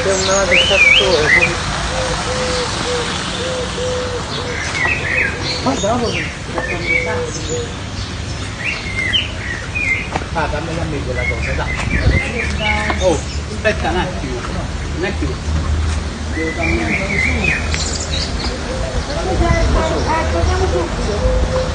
C'è una del trattore. Guarda, ah, dammela a me quella cosa, dai. Oh, aspetta un attimo, un attimo. Devo camminare su. Torniamo subito.